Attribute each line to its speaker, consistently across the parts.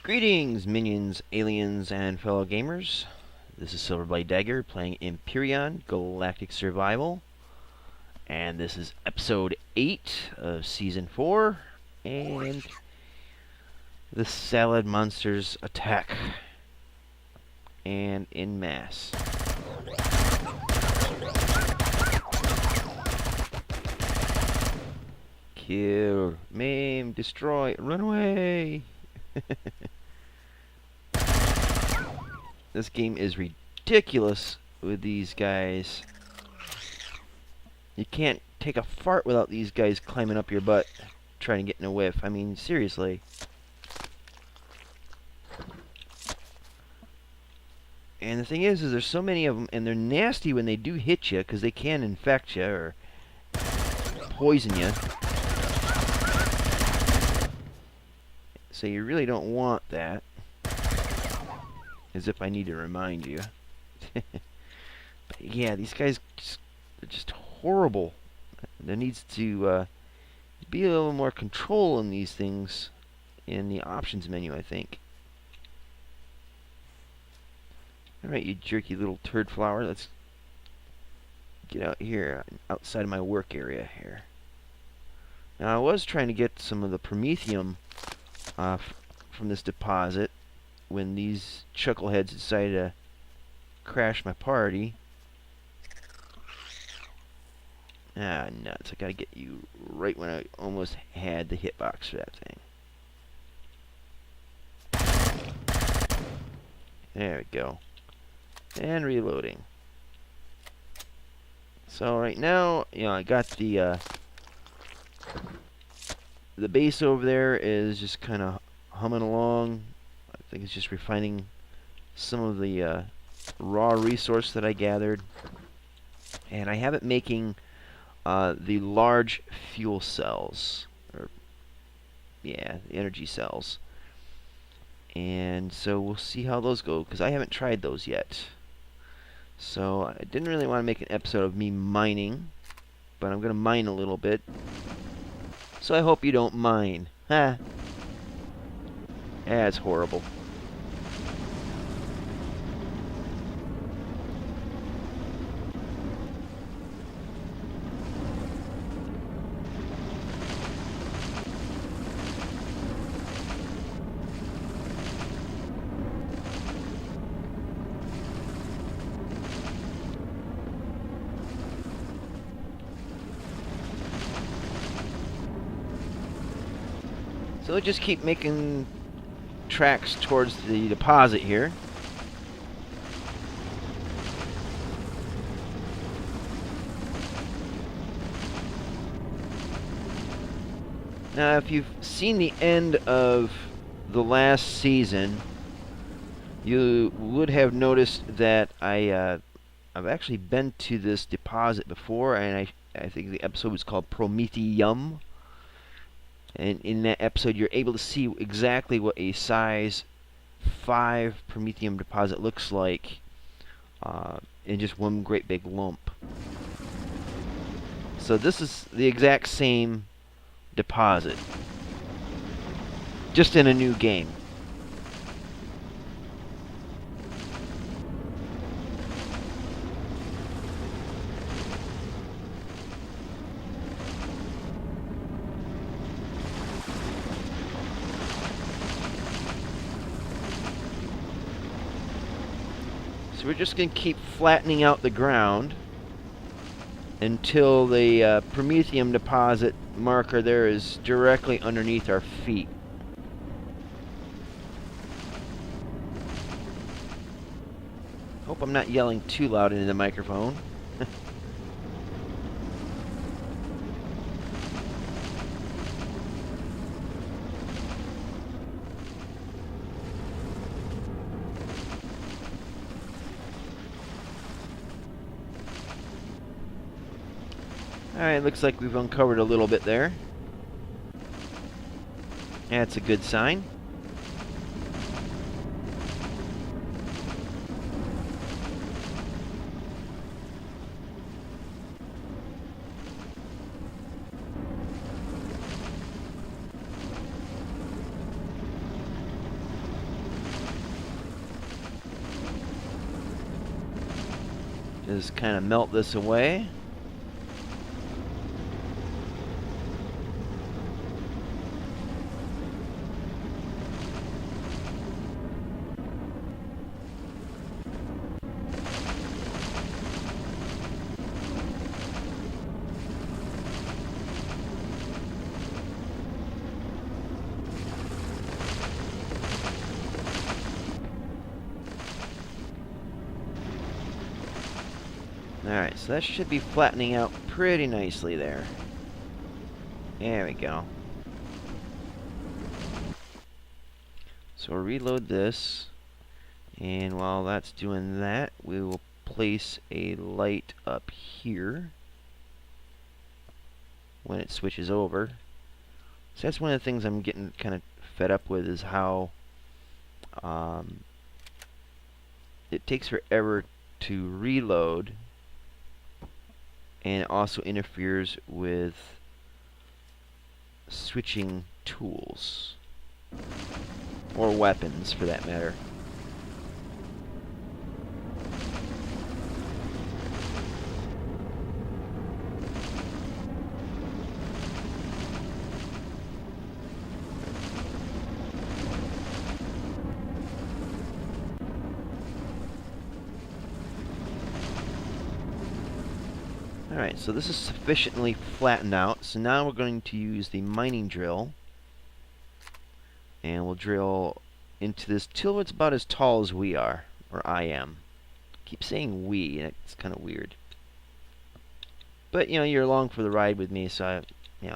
Speaker 1: Greetings, minions, aliens, and fellow gamers. This is Silverblade Dagger playing Empyrion Galactic Survival. And this is episode 8 of season 4. And the salad monsters attack. And en masse. Kill, maim, destroy, run away! This game is ridiculous with these guys. You can't take a fart without these guys climbing up your butt trying to get in a whiff. I mean, seriously. And the thing is there's so many of them, and they're nasty when they do hit you, because they can infect you or poison you. So you really don't want that. As if I need to remind you. But yeah, these guys are just horrible. There needs to be a little more control in these things in the options menu, I think. Alright, you jerky little turd flower. Let's get out here, outside of my work area here. Now, I was trying to get some of the Promethium from this deposit when these chuckleheads decided to crash my party. Ah, nuts. I gotta get you right when I almost had the hitbox for that thing. There we go. And reloading. So right now, I got the base over there is just kind of humming along. I think it's just refining some of the raw resource that I gathered. And I have it making the large fuel cells. The energy cells. And so we'll see how those go, because I haven't tried those yet. So I didn't really want to make an episode of me mining, but I'm going to mine a little bit. So I hope you don't mine. Ha! That's horrible. So we'll just keep making tracks towards the deposit here. Now, if you've seen the end of the last season, you would have noticed that I've actually been to this deposit before, and I think the episode was called Promethium. And in that episode, you're able to see exactly what a size 5 Promethium deposit looks like in just one great big lump. So this is the exact same deposit, just in a new game. So we're just going to keep flattening out the ground until the Promethium deposit marker there is directly underneath our feet. Hope I'm not yelling too loud into the microphone. Alright, looks like we've uncovered a little bit there. That's a good sign. is kind of melt this away. Alright, so that should be flattening out pretty nicely there. There we go. So we'll reload this, and while that's doing that, we will place a light up here when it switches over. So that's one of the things I'm getting kind of fed up with, is how it takes forever to reload, and it also interferes with switching tools, or weapons for that matter. Alright, so this is sufficiently flattened out. So now we're going to use the mining drill. And we'll drill into this till it's about as tall as we are. Or I am. I keep saying we, and it's kind of weird. But, you know, you're along for the ride with me, so I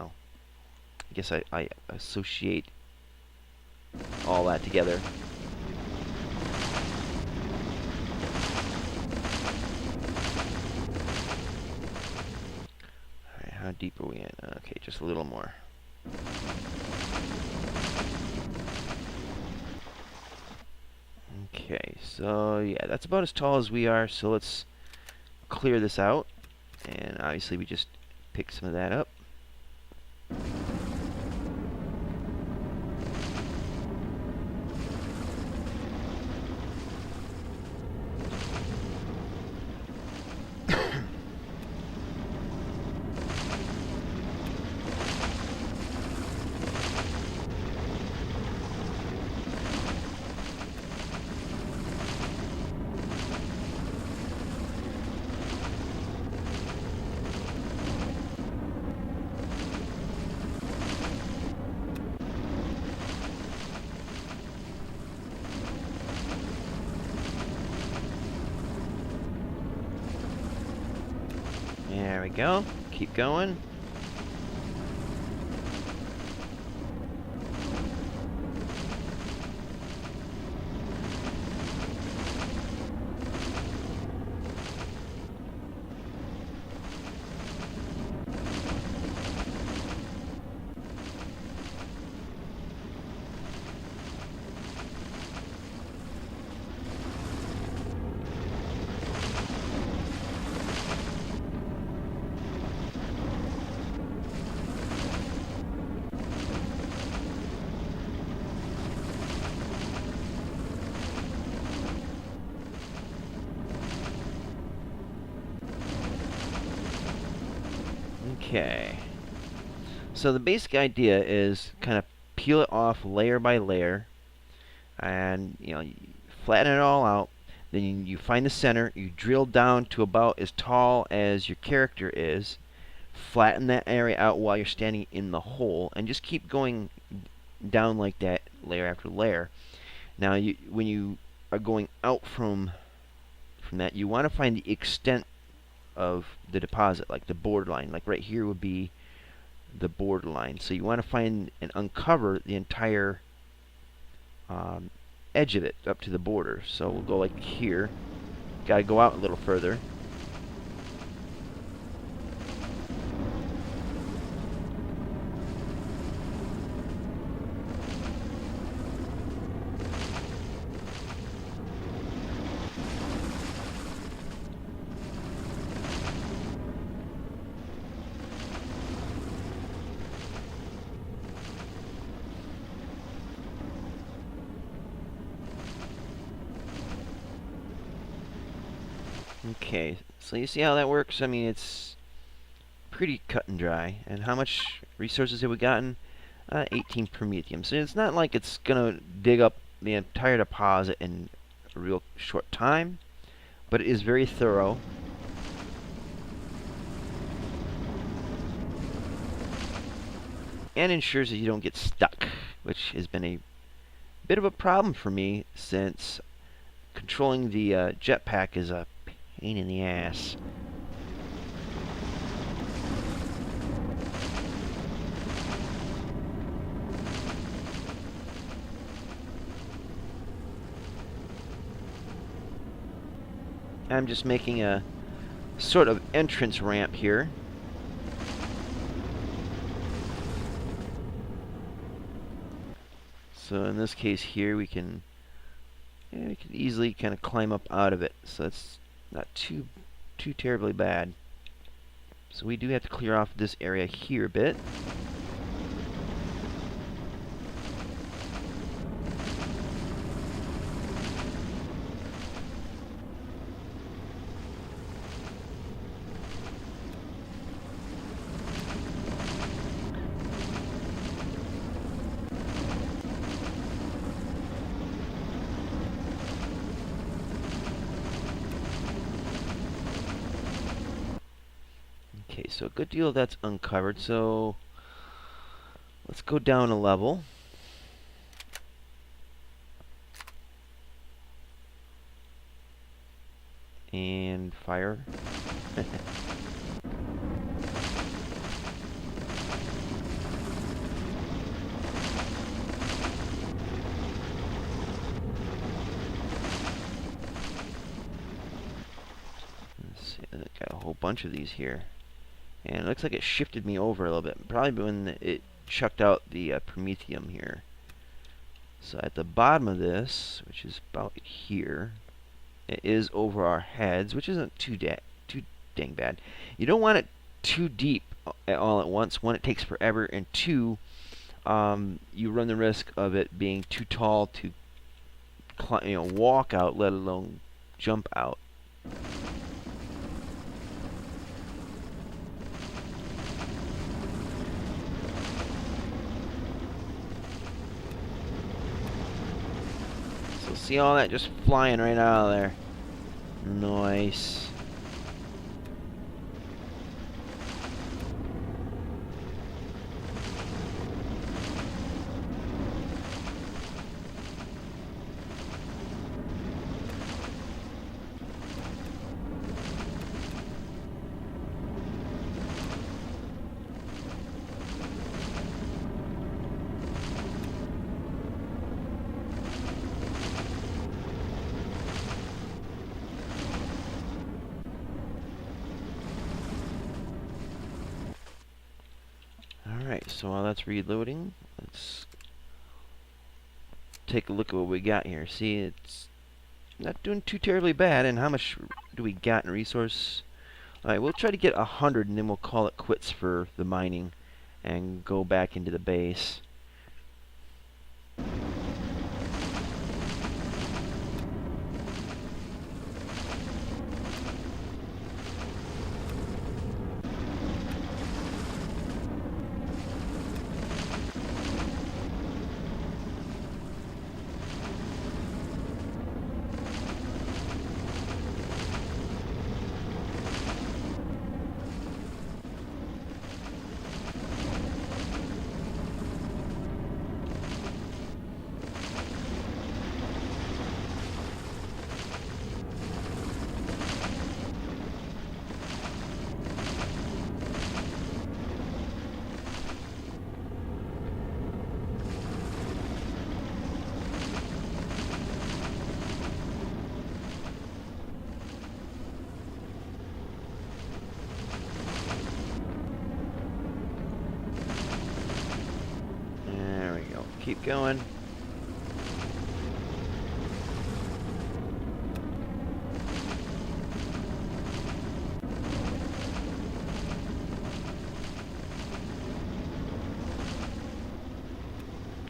Speaker 1: guess I associate all that together. How deep are we in? Okay, just a little more. Okay, so yeah, that's about as tall as we are, so let's clear this out. And obviously we just pick some of that up. There we go. Keep going. Okay. So the basic idea is kind of peel it off layer by layer, and you flatten it all out. Then you find the center. You drill down to about as tall as your character is. Flatten that area out while you're standing in the hole, and just keep going down like that, layer after layer. Now, when you are going out from that, you want to find the extent of the deposit, like the borderline. Like right here would be the borderline. So you want to find and uncover the entire edge of it up to the border. So we'll go like here. Got to go out a little further. Okay, So you see how that works? I mean, it's pretty cut and dry. And how much resources have we gotten? 18 Promethium. So it's not like it's going to dig up the entire deposit in a real short time, but it is very thorough. And ensures that you don't get stuck, which has been a bit of a problem for me since controlling the jetpack is a pain in the ass. I'm just making a sort of entrance ramp here. So in this case here, we can easily kind of climb up out of it. So it's not too terribly bad. So we do have to clear off this area here a bit. Okay, so a good deal of that's uncovered, so let's go down a level. And fire. Let's see, I've got a whole bunch of these here. And it looks like it shifted me over a little bit. Probably when it chucked out the Promethium here. So at the bottom of this, which is about here, it is over our heads, which isn't too dang bad. You don't want it too deep all at once. One, it takes forever, and two, you run the risk of it being too tall to walk out, let alone jump out. So see all that just flying right out of there. Nice. Alright, so while that's reloading, let's take a look at what we got here. See, it's not doing too terribly bad. And how much do we got in resource? Alright, we'll try to get 100 and then we'll call it quits for the mining and go back into the base. Keep going.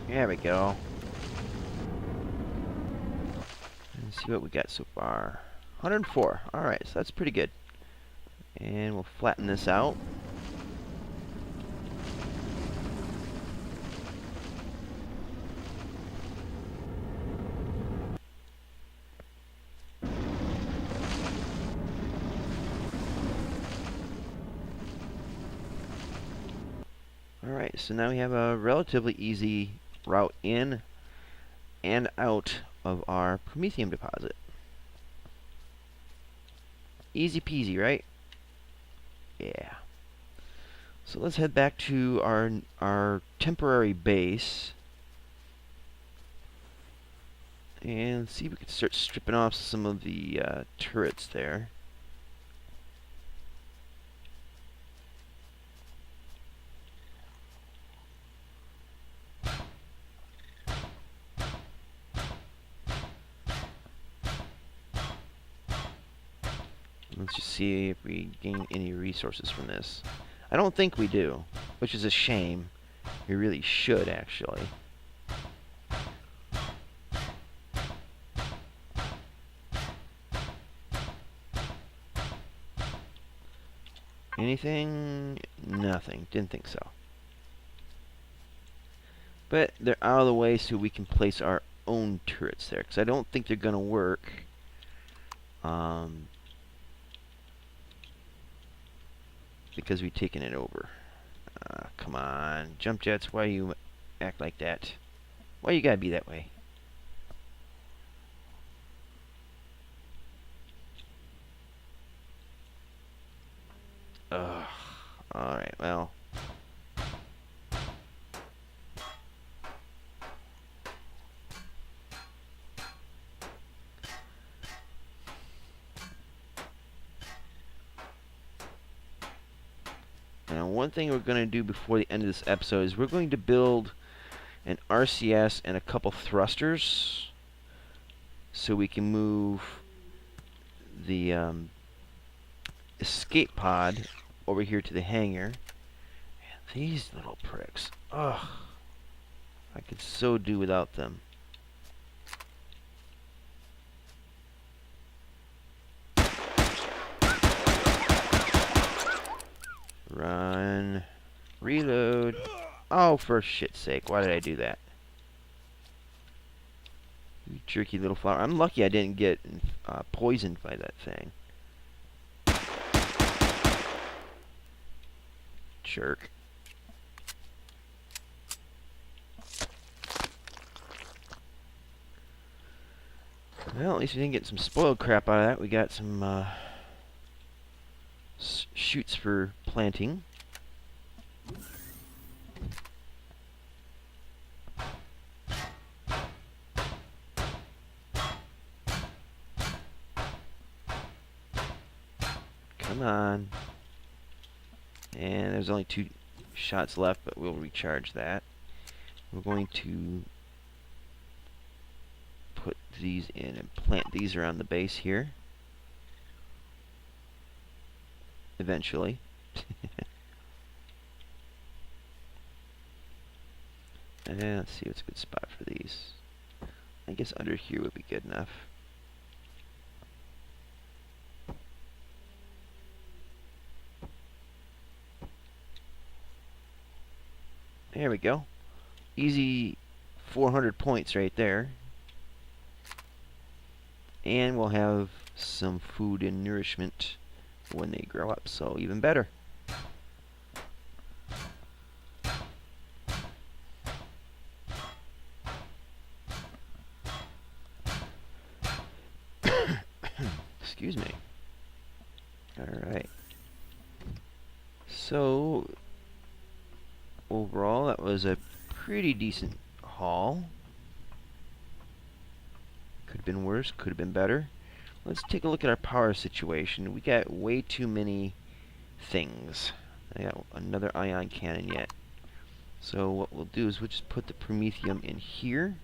Speaker 1: There we go. Let's see what we got so far. 104. Alright, so that's pretty good. And we'll flatten this out. Alright, so now we have a relatively easy route in and out of our Promethium deposit. Easy peasy, right? Yeah. So let's head back to our temporary base. And see if we can start stripping off some of the turrets there. Let's just see if we gain any resources from this. I don't think we do, which is a shame. We really should, actually. Anything? Nothing. Didn't think so. But they're out of the way so we can place our own turrets there, because I don't think they're going to work. Because we've taken it over. Come on. Jump jets, why you act like that? Why you gotta be that way? Ugh. Alright, well. Now, one thing we're going to do before the end of this episode is we're going to build an RCS and a couple thrusters so we can move the escape pod over here to the hangar. And these little pricks. Ugh. I could so do without them. Run. Reload. Oh, for shit's sake. Why did I do that? You jerky little flower. I'm lucky I didn't get poisoned by that thing. Jerk. Well, at least we didn't get some spoiled crap out of that. We got some shoots for planting. Come on. And there's only 2 shots left, but we'll recharge that. We're going to put these in and plant these around the base here. Eventually. And let's see what's a good spot for these. I guess under here would be good enough. There we go. Easy 400 points right there. And we'll have some food and nourishment when they grow up, so even better. Excuse me. Alright. So, overall, that was a pretty decent haul. Could have been worse, could have been better. Let's take a look at our power situation. We got way too many things. I got another ion cannon yet. So what we'll do is we'll just put the Promethium in here.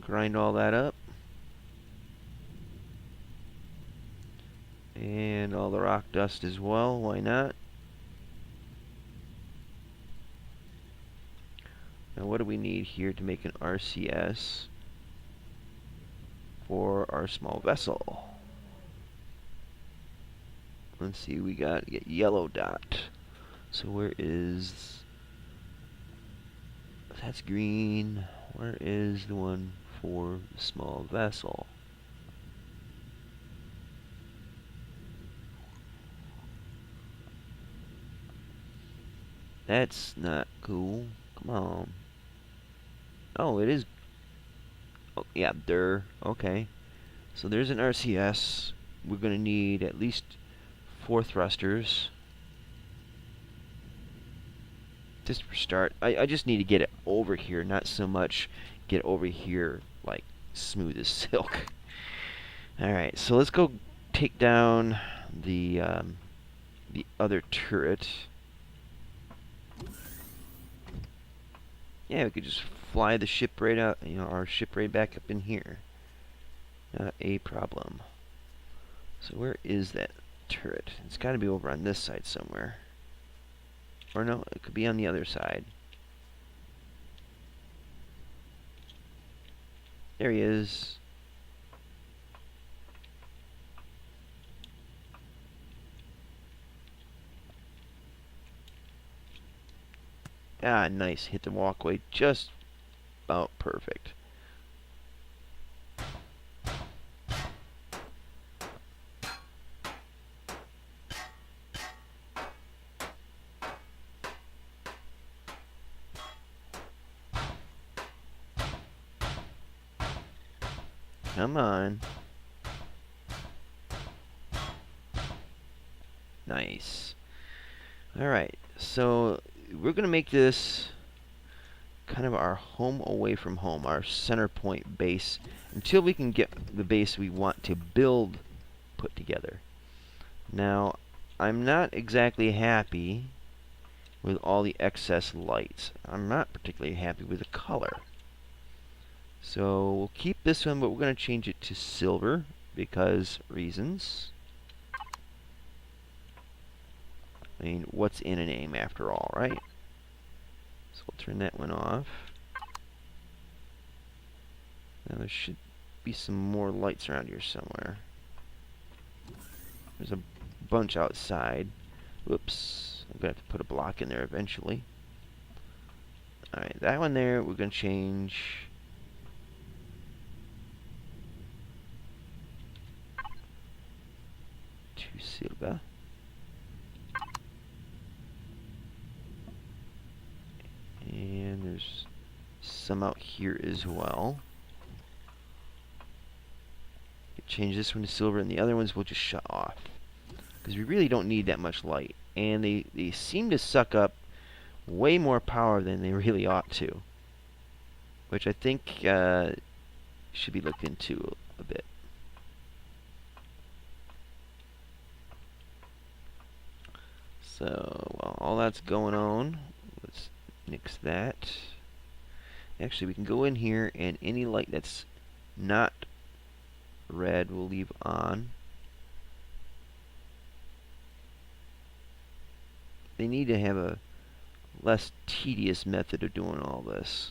Speaker 1: Grind all that up. And all the rock dust as well, why not? Now what do we need here to make an RCS for our small vessel? Let's see, we got yellow dot. So where is... That's green. Where is the one for the small vessel? That's not cool. Come on. Oh, it is. Oh, yeah, okay. So there's an RCS. We're going to need at least 4 thrusters. Just for start. I just need to get it over here, not so much get over here like smooth as silk. Alright, so let's go take down the other turret. Yeah, we could just fly the ship right out, our ship right back up in here. Not a problem. So where is that turret? It's got to be over on this side somewhere. Or no, it could be on the other side. There he is. Ah, nice. Hit the walkway just about perfect. Come on. Nice. Alright, so we're going to make this kind of our home away from home, our center point base, until we can get the base we want to build put together. Now, I'm not exactly happy with all the excess lights. I'm not particularly happy with the color. So we'll keep this one, but we're going to change it to silver because reasons. I mean, what's in a name after all, right? So we'll turn that one off. Now there should be some more lights around here somewhere. There's a bunch outside. Whoops. I'm going to have to put a block in there eventually. Alright, that one there we're going to change to silver. And there's some out here as well. Change this one to silver, and the other ones will just shut off. Because we really don't need that much light. And they seem to suck up way more power than they really ought to. Which I think should be looked into a bit. So, while all that's going on, let's nix that. Actually, we can go in here, and any light that's not red we'll leave on. They need to have a less tedious method of doing all this.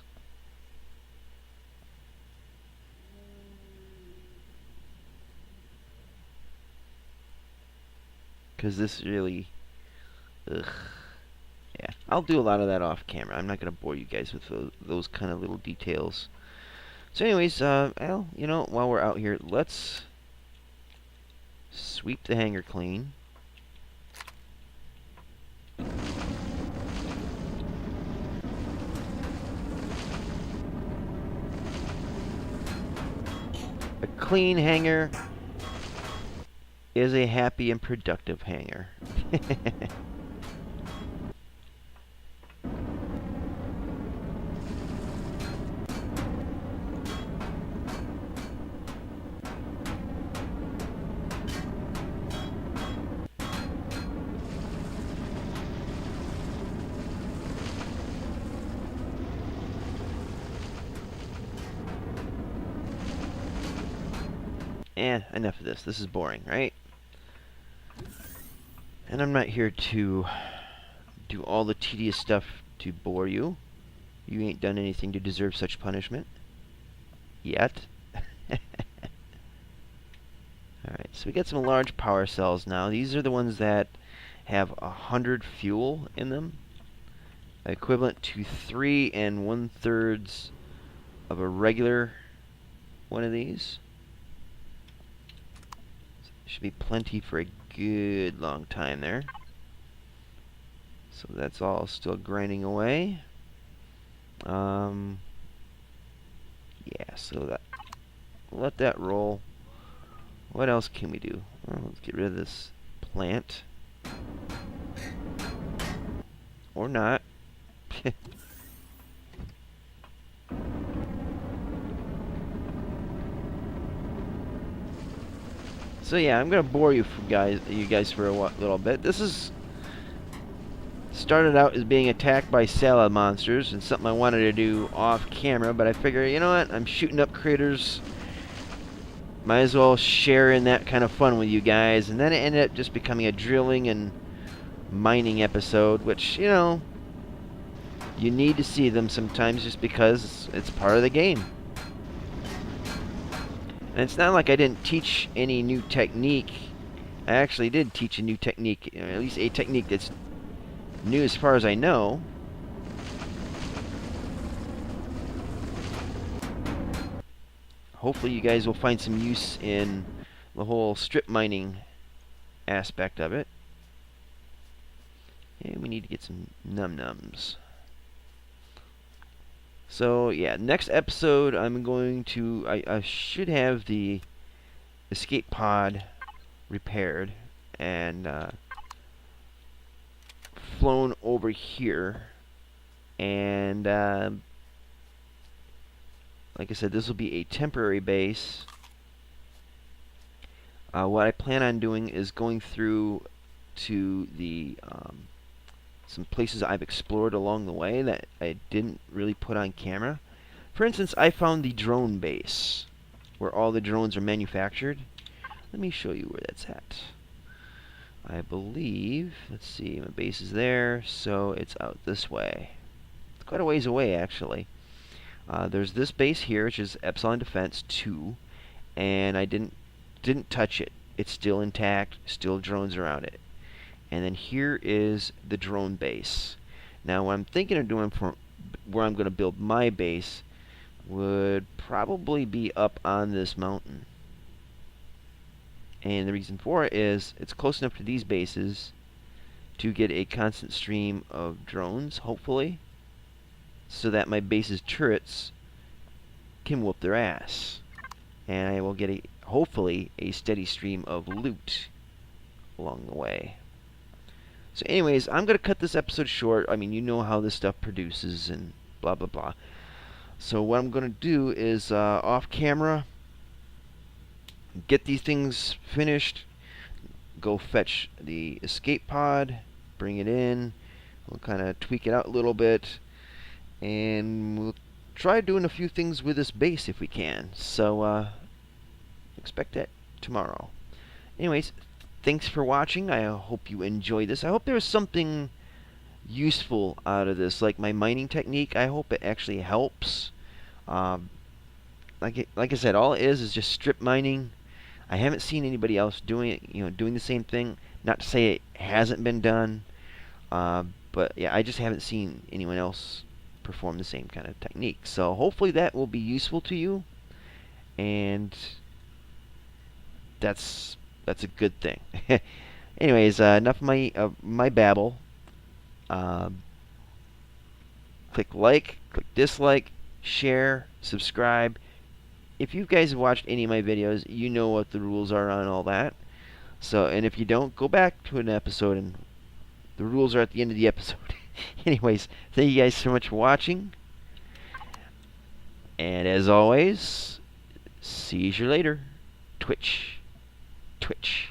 Speaker 1: Because this really... Ugh. Yeah, I'll do a lot of that off camera. I'm not going to bore you guys with those kind of little details. So anyways, well, while we're out here, let's sweep the hangar clean. A clean hangar is a happy and productive hangar. Enough of this. This is boring, right? And I'm not here to do all the tedious stuff to bore you. You ain't done anything to deserve such punishment. Yet. Alright, so we got some large power cells now. These are the ones that have 100 fuel in them, equivalent to 3 1/3 of a regular one of these. Should be plenty for a good long time there. So that's all still grinding away. Yeah, so that let that roll. What else can we do? Well, let's get rid of this plant. Or not. So yeah, I'm gonna bore you guys for a little bit. This is started out as being attacked by salad monsters and something I wanted to do off camera, but I figure, you know what? I'm shooting up critters. Might as well share in that kind of fun with you guys. And then it ended up just becoming a drilling and mining episode, which, you know, you need to see them sometimes just because it's part of the game. And it's not like I didn't teach any new technique. I actually did teach a new technique, at least a technique that's new as far as I know. Hopefully you guys will find some use in the whole strip mining aspect of it. And we need to get some num-nums. So yeah, next episode I'm going to, I should have the escape pod repaired and flown over here. And like I said, this will be a temporary base. What I plan on doing is going through to the some places I've explored along the way that I didn't really put on camera. For instance, I found the drone base where all the drones are manufactured. Let me show you where that's at. I believe, let's see, my base is there, so it's out this way. It's quite a ways away, actually. There's this base here, which is Epsilon Defense 2, and I didn't touch it. It's still intact, still drones around it. And then here is the drone base. Now, what I'm thinking of doing for where I'm going to build my base would probably be up on this mountain. And the reason for it is it's close enough to these bases to get a constant stream of drones, hopefully, so that my base's turrets can whoop their ass. And I will get hopefully a steady stream of loot along the way. So anyways, I'm going to cut this episode short. I mean, you know how this stuff produces and blah, blah, blah. So what I'm going to do is, off camera, get these things finished, go fetch the escape pod, bring it in, we'll kind of tweak it out a little bit, and we'll try doing a few things with this base if we can. So, expect that tomorrow. Anyways, thanks for watching. I hope you enjoyed this. I hope there was something useful out of this, like my mining technique. I hope it actually helps. Like I said, all it is just strip mining. I haven't seen anybody else doing it, doing the same thing. Not to say it hasn't been done, but yeah, I just haven't seen anyone else perform the same kind of technique. So hopefully that will be useful to you, and that's a good thing. Anyways, enough of my babble. Click like, click dislike, share, subscribe. If you guys have watched any of my videos, you know what the rules are on all that. So, and if you don't, go back to an episode, and the rules are at the end of the episode. Anyways, thank you guys so much for watching. And as always, see you later. Twitch. Twitch.